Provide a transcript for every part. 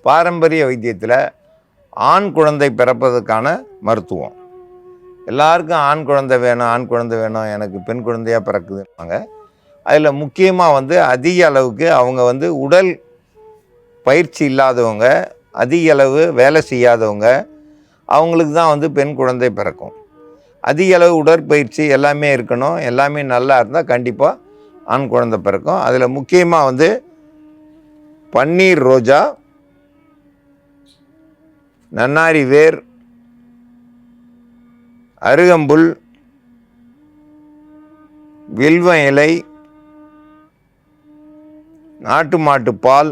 பாரம்பரிய வைத்தியத்தில் ஆண் குழந்தை பிறப்பதற்கான மருத்துவம். எல்லாருக்கும் ஆண் குழந்தை வேணும், எனக்கு பெண் குழந்தையாக பிறக்குதுன்னாங்க. அதில் முக்கியமாக அதிக அளவுக்கு அவங்க உடல் பயிற்சி இல்லாதவங்க, அதிக அளவு வேலை செய்யாதவங்க, அவங்களுக்கு தான் பெண் குழந்தை பிறக்கும். அதிக அளவு உடற்பயிற்சி எல்லாமே இருக்கணும், எல்லாமே நல்லா இருந்தால் கண்டிப்பாக ஆண் குழந்தை பிறக்கும். அதில் முக்கியமாக பன்னீர் ரோஜா, நன்னாரி வேர், அருகம்புல், வில்வ இலை, நாட்டு மாட்டு பால்,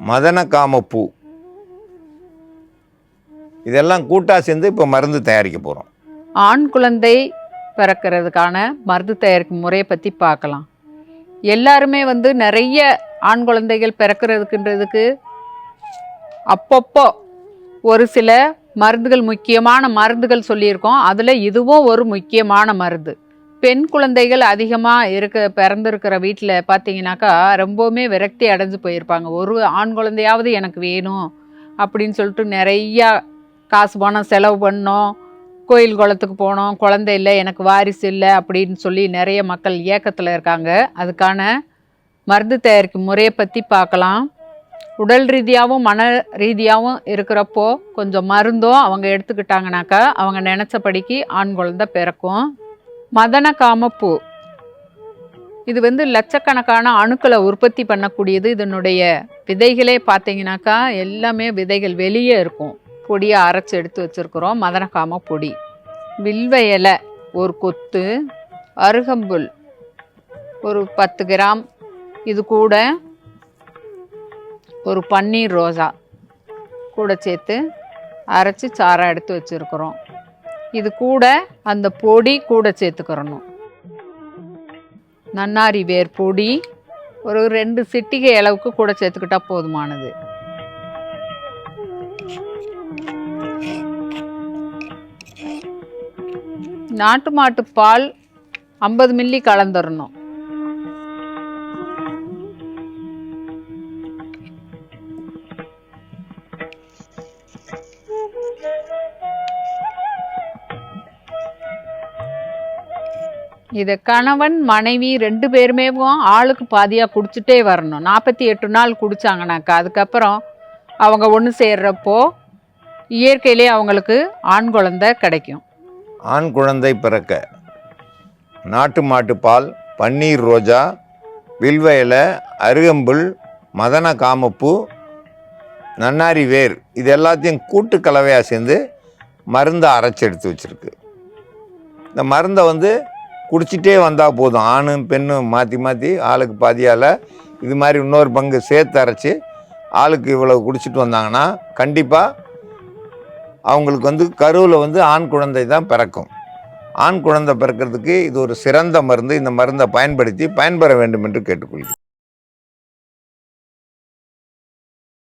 மதனகாமப்பூ, இதெல்லாம் கூட்டா சேர்ந்து இப்போ மருந்து தயாரிக்க போகிறோம். ஆண் குழந்தை பிறக்கிறதுக்கான மருந்து தயாரிக்கும் முறையை பற்றி பார்க்கலாம். எல்லாருமே நிறைய ஆண் குழந்தைகள் பிறக்கிறதுக்குன்றதுக்கு அப்பப்போ ஒரு சில மருந்துகள், முக்கியமான மருந்துகள் சொல்லியிருக்கோம். அதில் இதுவும் ஒரு முக்கியமான மருந்து. பெண் குழந்தைகள் அதிகமாக பிறந்திருக்கிற வீட்டில் பார்த்தீங்கன்னாக்கா ரொம்பவுமே விரக்தி அடைஞ்சு போயிருப்பாங்க. ஒரு ஆண் குழந்தையாவது எனக்கு வேணும் அப்படின்னு சொல்லிட்டு நிறையா காசு பணம் செலவு பண்ணோம், கோயில் குளத்துக்கு போனோம், குழந்தை இல்லை, எனக்கு வாரிசு இல்லை அப்படின்னு சொல்லி நிறைய மக்கள் ஏக்கத்தில் இருக்காங்க. அதுக்கான மருந்து தயாரிக்கும் முறையை பற்றி பார்க்கலாம். உடல் ரீதியாகவும் மன ரீதியாகவும் இருக்கிறப்போ கொஞ்சம் மருந்தும் அவங்க எடுத்துக்கிட்டாங்கனாக்கா அவங்க நினச்சபடிக்கு ஆண் குழந்தை பிறக்கும். மதனகாமப்பூ இது லட்சக்கணக்கான அணுக்களை உற்பத்தி பண்ணக்கூடியது. இதனுடைய விதைகளே பார்த்தீங்கன்னாக்கா எல்லாமே விதைகள் வெளியே இருக்கும். பொடியை அரைச்சி எடுத்து வச்சுருக்குறோம். மதனகாம பொடி, வில்வ இலை ஒரு கொத்து, அருகம்புல் ஒரு 10 கிராம், இது கூட ஒரு பன்னீர் ரோஜா கூட சேர்த்து அரைச்சி சாறை எடுத்து வச்சுருக்குறோம். இது கூட அந்த பொடி கூட சேர்த்துக்கிறணும். நன்னாரி வேர் பொடி ஒரு 2 சிட்டிகை அளவுக்கு கூட சேர்த்துக்கிட்டா போதுமானது. நாட்டு மாட்டு பால் 50 மில்லி கலந்துடணும். இதை கணவன் மனைவி 2 பேருமே ஆளுக்கு பாதியாக குடிச்சிட்டே வரணும். 48 நாள் குடித்தாங்கனாக்கா அதுக்கப்புறம் அவங்க ஒன்று சேர்றப்போ இயற்கையிலே அவங்களுக்கு ஆண் குழந்தை கிடைக்கும். ஆண் குழந்தை பிறக்க நாட்டு மாட்டு பால், பன்னீர் ரோஜா, வில்வ இலை, அருகம்புல், மதனகாமப்பூ, நன்னாரி வேர், இது எல்லாத்தையும் கூட்டு கலவையாக சேர்ந்து மருந்தை அரைச்சி எடுத்து வச்சுருக்கு. இந்த மருந்தை குடிச்சிட்டே வந்தால் போதும். ஆணும் பெண்ணும் மாற்றி மாற்றி ஆளுக்கு பாதியால் இது மாதிரி இன்னொரு பங்கு சேர்த்து அரைச்சி ஆளுக்கு இவ்வளவு குடிச்சிட்டு வந்தாங்கன்னா கண்டிப்பாக அவங்களுக்கு கருவில் ஆண் குழந்தை தான் பிறக்கும். ஆண் குழந்தை பிறக்கிறதுக்கு இது ஒரு சிறந்த மருந்து. இந்த மருந்தை பயன்படுத்தி பயன்பெற வேண்டும் என்று கேட்டுக்கொள்கிறேன்.